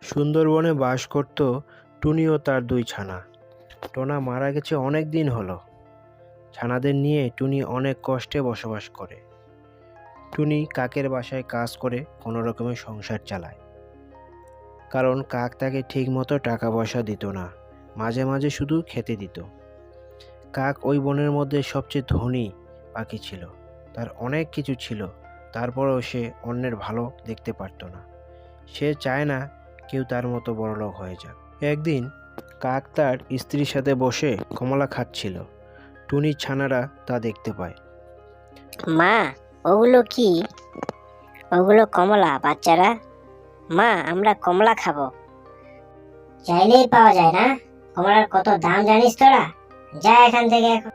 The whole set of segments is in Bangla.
সুন্দরবনে বাস করত টুনি ও তার দুই ছানা। টোনা মারা গেছে অনেক দিন হলো। ছানাদের নিয়ে টুনি অনেক কষ্টে বসবাস করে। টুনি কাকের বাসায় কাজ করে কোনো রকমে সংসার চালায়, কারণ কাক তাকে ঠিক মতো টাকা পয়সা দিত না, মাঝে মাঝে শুধু খেতে দিত। কাক ওই বনের মধ্যে সবচেয়ে ধনী পাখি ছিল। তার অনেক কিছু ছিল, তারপরেও সে অন্যের ভালো দেখতে পারত না। সে চায় না কেউ তার মতো বড়লোক হয়ে যাক। একদিন কাক তার স্ত্রীর সাথে বসে কমলা খাচ্ছিল। টুনির ছানারা তা দেখতে পায়। মা, ওগুলো কি? ওগুলো কমলা বাচ্চারা। মা, আমরা কমলা খাবো। চাইলেই পাওয়া যায় না? কমলার কত দাম জানিস তোরা? যা এখান থেকে এখন।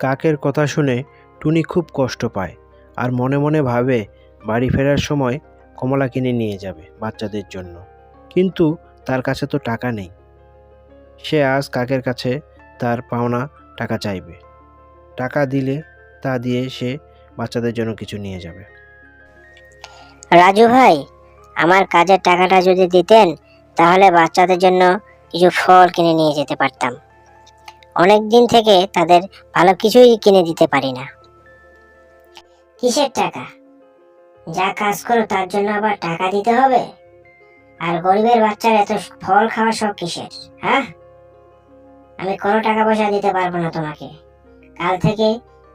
কাকের কথা শুনে টুনি খুব কষ্ট পায়, আর মনে মনে ভাবে বাড়ি ফেরার সময় কমলা কিনে নিয়ে যাবে বাচ্চাদের জন্য। কিন্তু তার কাছে তো টাকা নেই। সে আজ কাকের কাছে তার পাওনা টাকা চাইবে। টাকা দিলে তা দিয়ে সে বাচ্চাদের জন্য কিছু নিয়ে যাবে। রাজু ভাই, আমার কাজের টাকাটা যদি দিতেন তাহলে বাচ্চাদের জন্য কিছু ফল কিনে নিয়ে যেতে পারতাম। অনেক দিন থেকে তাদের ভালো কিছুই কিনে দিতে পারি না। কিসের টাকা? যা কাজ করো তার জন্য আবার টাকা দিতে হবে? আর গরিবের বাচ্চার এত ফল খাওয়ার শখ কিসের? হ্যাঁ, আমি কোনো টাকা পয়সা দিতে পারবো না তোমাকে। কাল থেকে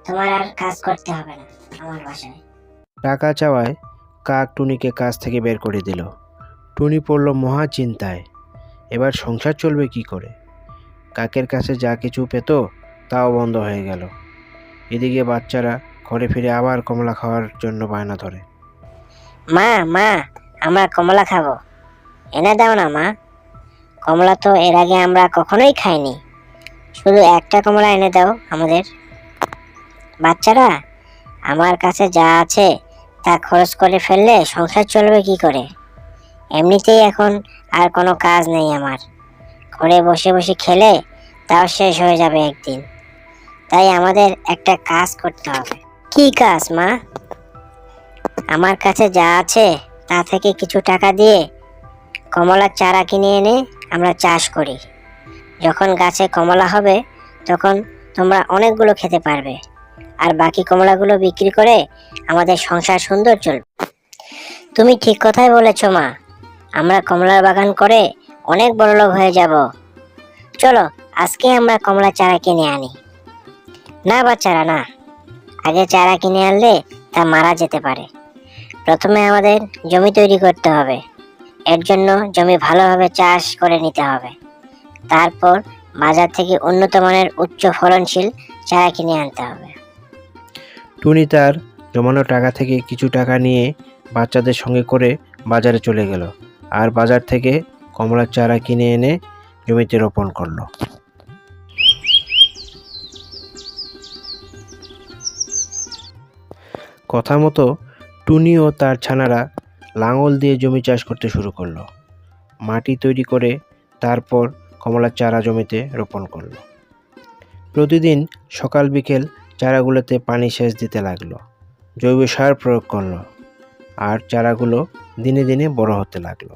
তোমার আর কাজ করতে হবে না আমার বাসায়। টাকা চাওয়ায় কাক টুনিকে কাজ থেকে বের করে দিল। টুনি পড়ল মহা চিন্তায়। এবার সংসার চলবে কি করে? কাকের কাছে যা কিছু পেত তাও বন্ধ হয়ে গেল। এদিকে বাচ্চারা ঘরে ফিরে আবার কমলা খাওয়ার জন্য বায়না ধরে। মা, মা, আমরা কমলা খাবো। এনে দাও না মা। কমলা তো এর আগে আমরা কখনোই খাইনি। শুধু একটা কমলা এনে দাও আমাদের। বাচ্চারা, আমার কাছে যা আছে তা খরচ করে ফেললে সংসার চলবে কি করে? এমনিতেই এখন আর কোনো কাজ নেই আমার। ঘরে বসে বসে খেলে তাও শেষ হয়ে যাবে একদিন। তাই আমাদের একটা কাজ করতে হবে। কি কাজ মা? আমার কাছে যা আছে তা থেকে কিছু টাকা দিয়ে কমলার চারা কিনে এনে আমরা চাষ করি। যখন গাছে কমলা হবে তখন তোমরা অনেকগুলো খেতে পারবে, আর বাকি কমলাগুলো বিক্রি করে আমাদের সংসার সুন্দর চলবে। তুমি ঠিক কথাই বলেছ মা। আমরা কমলার বাগান করে অনেক বড়লোক হয়ে যাব। চলো আজকে আমরা কমলা চারা কিনে আনি। না বাচ্চারা, না। আগে চারা কিনে আনলে তা মারা যেতে পারে। প্রথমে আমাদের জমি তৈরি করতে হবে। এর জন্য জমি ভালোভাবে চাষ করে নিতে হবে। তারপর বাজার থেকে উন্নত মানের উচ্চ ফলনশীল চারা কিনে আনতে হবে। টুনি তার জমানো টাকা থেকে কিছু টাকা নিয়ে বাচ্চাদের সঙ্গে করে বাজারে চলে গেল, আর বাজার থেকে কমলার চারা কিনে এনে জমিতে রোপণ করলো। কথা মতো টুনি ও তার ছানারা লাঙল দিয়ে জমি চাষ করতে শুরু করলো। মাটি তৈরি করে তারপর কমলার চারা জমিতে রোপণ করলো। প্রতিদিন সকাল বিকেল চারাগুলোতে পানি সেচ দিতে লাগলো, জৈব সার প্রয়োগ করলো, আর চারাগুলো দিনে দিনে বড় হতে লাগলো।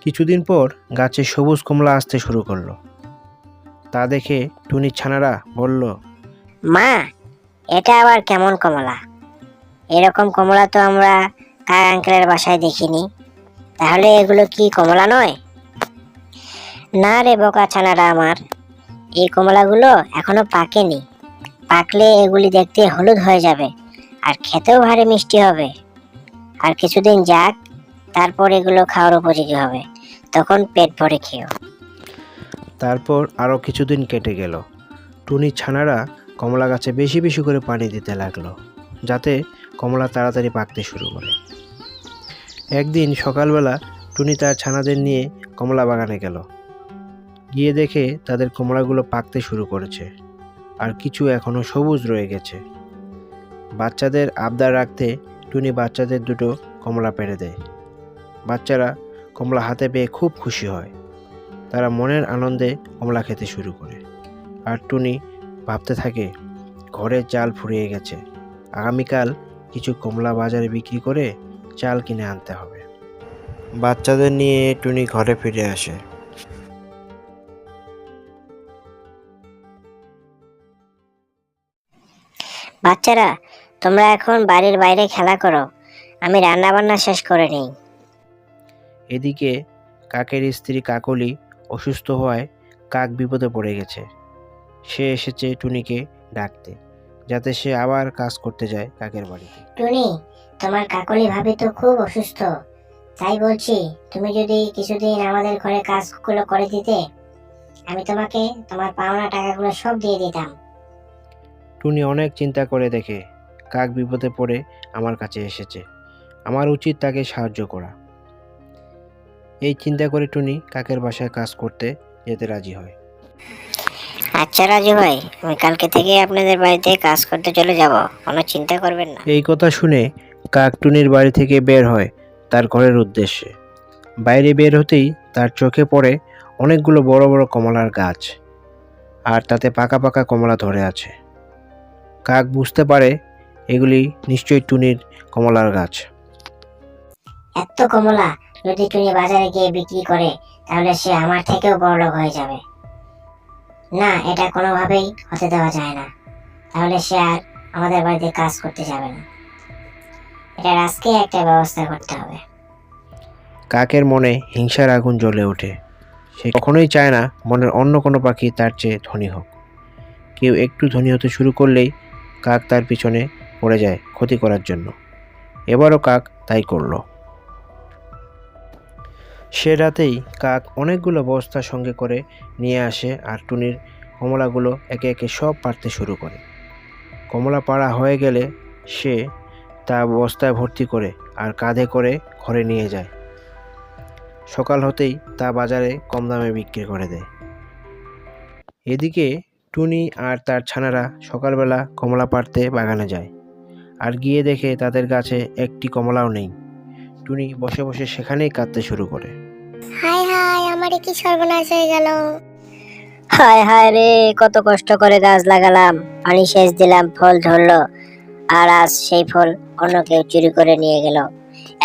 কিছুদিন পর গাছে সবুজ কমলা আসতে শুরু করলো। তা দেখে টুনির ছানারা বলল, মা, এটা আবার কেমন কমলা? এরকম কমলা তো আমরা কাক আঙ্কেলের বাসায় দেখিনি। তাহলে এগুলো কি কমলা নয়? না রে বোকা ছানারা আমার, এই কমলাগুলো এখনো পাকেনি। পাকলে এগুলি দেখতে হলুদ হয়ে যাবে, আর খেতেও ভারী মিষ্টি হবে। আর কিছুদিন যাক, তারপর এগুলো খাওয়ার উপযোগী হবে। তখন পেট ভরে খেও। তারপর আরও কিছুদিন কেটে গেল। টুনির ছানারা কমলা গাছে বেশি বেশি করে পানি দিতে লাগলো, যাতে কমলা তাড়াতাড়ি পাকতে শুরু করে। একদিন সকালবেলা টুনি তার ছানাদের নিয়ে কমলা বাগানে গেল। গিয়ে দেখে তাদের কমলাগুলো পাকতে শুরু করেছে, আর কিছু এখনো সবুজ রয়ে গেছে। বাচ্চাদের আবদার রাখতে টুনি বাচ্চাদের দুটো কমলা পেড়ে দেয়। বাচ্চারা কমলা হাতে পেয়ে খুব খুশি হয়। তারা মনের আনন্দে কমলা খেতে শুরু করে। আর টুনি ভাবতে থাকে, ঘরের চাল ফুরিয়ে গেছে, আগামীকাল কিছু কমলা বাজারে বিক্রি করে চাল কিনে আনতে হবে। বাচ্চাদের নিয়ে টুনি ঘরে ফিরে আসে। বাচ্চারা, তোমরা এখন বাড়ির বাইরে খেলা করো, আমি রান্না বান্না শেষ করে নিই। এদিকে কাকের স্ত্রী কাকলি অসুস্থ হওয়ায় কাক বিপদে পড়ে গেছে। সে এসেছে টুনিকে ডাকতে, যাতে সে আবার কাজ করতে যায় কাকের বাড়িতে। টুনি, তোমার কাকলি ভাবি তো খুব অসুস্থ, তাই বলছি তুমি যদি কিছুদিন আমাদের ঘরে কাজগুলো করে দিতে, আমি তোমাকে তোমার পাওনা টাকাগুলো সব দিয়ে দিতাম। টুনি অনেক চিন্তা করে দেখে কাক বিপদে পড়ে আমার কাছে এসেছে, আমার উচিত তাকে সাহায্য করা। এই চিন্তা করে টুনি কাকের বাসায় কাজ করতে যেতে রাজি হয়। আচ্ছা রাজু ভাই, আমি কালকে থেকে আপনাদের বাড়িতে কাজ করতে চলে যাব, কোনো চিন্তা করবেন না। এই কথা শুনে কাক টুনির বাড়ি থেকে বের হয় তার ঘরের উদ্দেশ্যে। বাইরে বের হতেই তার চোখে পড়ে অনেকগুলো বড় বড় কমলার গাছ, আর তাতে পাকা পাকা কমলা ধরে আছে। কাক বুঝতে পারে এগুলি নিশ্চয়ই টুনির কমলার গাছ। এত কমলা যদি টুনি বাজারে গিয়ে বিক্রি করে, তাহলে সে আমার থেকেও বড়লোক হয়ে যাবে। না, এটা কোনোভাবেই হতে দেওয়া যায় না। তাহলে সে আর আমাদের বাড়িতে কাজ করতে যাবে না। এটার আজকে একটা ব্যবস্থা করতে হবে। কাকের মনে হিংসার আগুন জ্বলে ওঠে। সে কখনোই চায় না মনের অন্য কোনো পাখি তার চেয়ে ধনী হোক। কেউ একটু ধনী হতে শুরু করলেই কাক তার পিছনে পড়ে যায় ক্ষতি করার জন্য। এবারও কাক তাই করলো। সে রাতেই কাক অনেকগুলো বস্তা সঙ্গে করে নিয়ে আসে আর টুনির কমলাগুলো একে একে সব পাড়তে শুরু করে। কমলা পাড়া হয়ে গেলে সে তা বস্তায় ভর্তি করে আর কাঁধে করে ঘরে নিয়ে যায়। সকাল হতেই তা বাজারে কম দামে বিক্রি করে দেয়। এদিকে টুনি আর তার ছানারা সকালবেলা কমলা পাড়তে বাগানে যায়, আর গিয়ে দেখে তাদের গাছে একটি কমলাও নেই। টুনি বসে বসে সেখানেই কাঁদতে শুরু করে। হায় হায়, আমার কি সর্বনাশ হয়ে গেল! হায় হায় রে, কত কষ্ট করে গাছ লাগালাম, পানি সেচ দিলাম, ফল ধরলো, আর আজ সেই ফল অন্য কেউ চুরি করে নিয়ে গেল।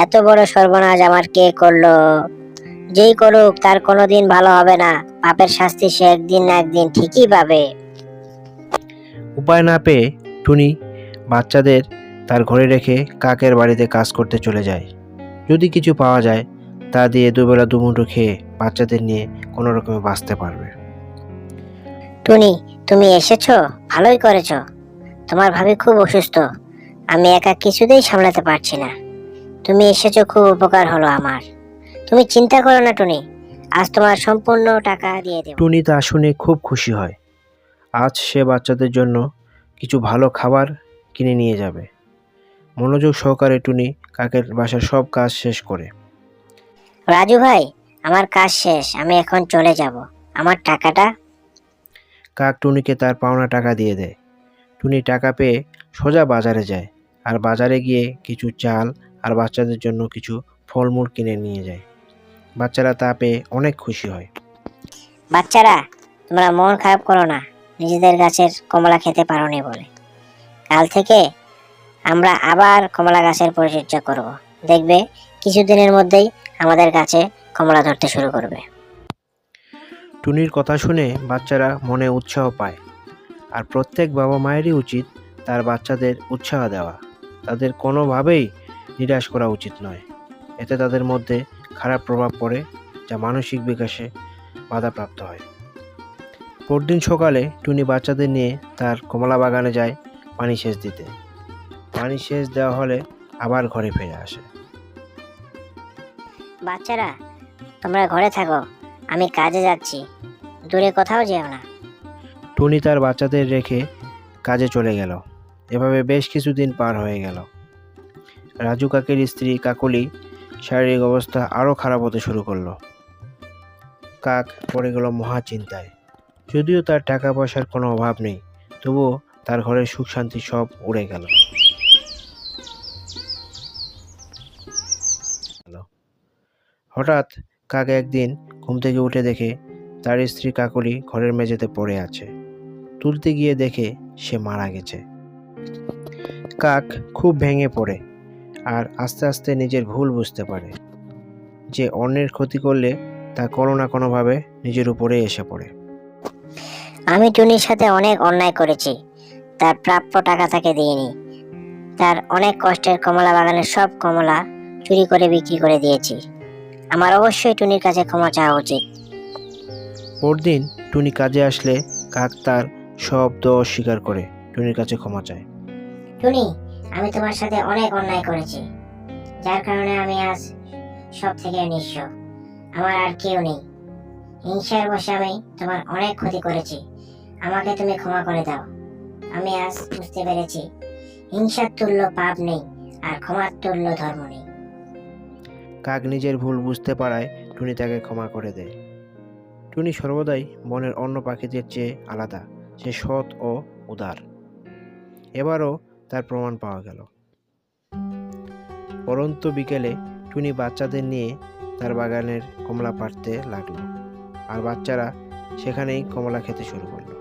এত বড় সর্বনাশ আমার কে করলো? যেই করুক তার কোনোদিন ভালো হবে না। পাপের শাস্তি সে একদিন না একদিন ঠিকই পাবে। উপায় না পেয়ে টুনি বাচ্চাদের তার ঘরে রেখে কাকের বাড়িতে কাজ করতে চলে যায়। যদি কিছু পাওয়া যায় তা দিয়ে দুবেলা দুমুঠো খেয়ে বাচ্চাদের নিয়ে কোনো রকমে বাঁচতে পারবে। টুনি, তুমি এসেছো, ভালোই করেছো। তোমার ভাবি খুব অসুস্থ, আমি একা কিছুতেই সামলাতে পারছি না। তুমি এসেছো, খুব উপকার হলো আমার। তুমি চিন্তা করো না টুনি, আজ তোমার সম্পূর্ণ টাকা দিয়ে দেব। টুনি তা শুনে খুব খুশি হয়। আজ সে বাচ্চাদের জন্য কিছু ভালো খাবার কিনে নিয়ে যাবে। মনোযোগ সহকারে টুনি কাকের বাসার সব কাজ শেষ করে। রাজু ভাই, আমার কাজ শেষ, আমি এখন চলে যাব। আমার টাকাটা? কাক টুনিকে তার পাওনা টাকা দিয়ে দেয়। টুনি টাকা পেয়ে সোজা বাজারে যায়, আর বাজারে গিয়ে কিছু চাল আর বাচ্চাদের জন্য কিছু ফলমূল কিনে নিয়ে যায়। বাচ্চারা তা পেয়ে অনেক খুশি হয়। বাচ্চারা, তোমরা মন খারাপ করো না, নিজেদের গাছের কমলা খেতে পারোনি বলে। কাল থেকে আমরা আবার কমলা গাছের পরিচর্যা করব। দেখবে কিছুদিনের মধ্যেই আমাদের গাছে কমলা ধরতে শুরু করবে। টুনির কথা শুনে বাচ্চারা মনে উৎসাহ পায়, আর প্রত্যেক বাবা মায়েরই উচিত তার বাচ্চাদের উৎসাহ দেওয়া। তাদের কোনোভাবেই নিরাশ করা উচিত নয়। এতে তাদের মধ্যে খারাপ প্রভাব পড়ে, যা মানসিক বিকাশে বাধাপ্রাপ্ত হয়। পরদিন সকালে টুনি বাচ্চাদের নিয়ে তার কমলা বাগানে যায় পানি সেচ দিতে। পানি সেচ দেওয়া হলে আবার ঘরে ফিরে আসে। বাচ্চারা, তোমরা ঘরে থাকো, আমি কাজে যাচ্ছি, দূরে কোথাও যেও না। টুনি তার বাচ্চাদের রেখে কাজে চলে গেল। এভাবে বেশ কিছুদিন পার হয়ে গেল। রাজু কাকের স্ত্রী কাকলি শারীরিক অবস্থা আরও খারাপ হতে শুরু করলো। কাক পড়ে গেল মহা চিন্তায়। যদিও তার টাকা পয়সার কোনো অভাব নেই, তবুও তার ঘরের সুখ শান্তি সব উড়ে গেল। হঠাৎ কাক একদিন ঘুম থেকে উঠে দেখে তার স্ত্রী কাকলি ঘরের মেঝেতে পড়ে আছে। তুলতে গিয়ে দেখে সে মারা গেছে। কাক খুব ভেঙে পড়ে আর আস্তে আস্তে নিজের ভুল বুঝতে পারে। যে অন্যের ক্ষতি করলে তা কোনো না কোনোভাবে নিজের উপরে এসে পড়ে। আমি টুনির সাথে অনেক অন্যায় করেছি, তার প্রাপ্য টাকা তাকে দিইনি, তার অনেক কষ্টের কমলা বাগানের সব কমলা চুরি করে বিক্রি করে দিয়েছি। আমার অবশ্যই টুনির কাছে ক্ষমা চাওয়া উচিত। পরদিন টুনি কাজে আসলে কাক তার সব দোষ স্বীকার করে টুনির কাছে ক্ষমা চায়। টুনি, আমি তোমার সাথে অনেক অন্যায় করেছি, যার কারণে আমি আজ সব থেকে নিঃস্ব। আমার আর কেউ নেই। হিংসার বশে আমি তোমার অনেক ক্ষতি করেছি। আমাকে তুমি ক্ষমা করে দাও। আমি আজ বুঝতে পেরেছি হিংসার তুল্য পাপ নেই, আর ক্ষমার তুল্য ধর্ম নেই। কাক নিজের ভুল বুঝতে পারায় টুনি তাকে ক্ষমা করে দেয়। টুনি সর্বদাই বনের অন্য পাখিদের চেয়ে আলাদা, সে সৎ ও উদার। এবারও তার প্রমাণ পাওয়া গেল। পরন্ত বিকেলে টুনি বাচ্চাদের নিয়ে তার বাগানের কমলা পাড়তে লাগলো, আর বাচ্চারা সেখানেই কমলা খেতে শুরু করলো।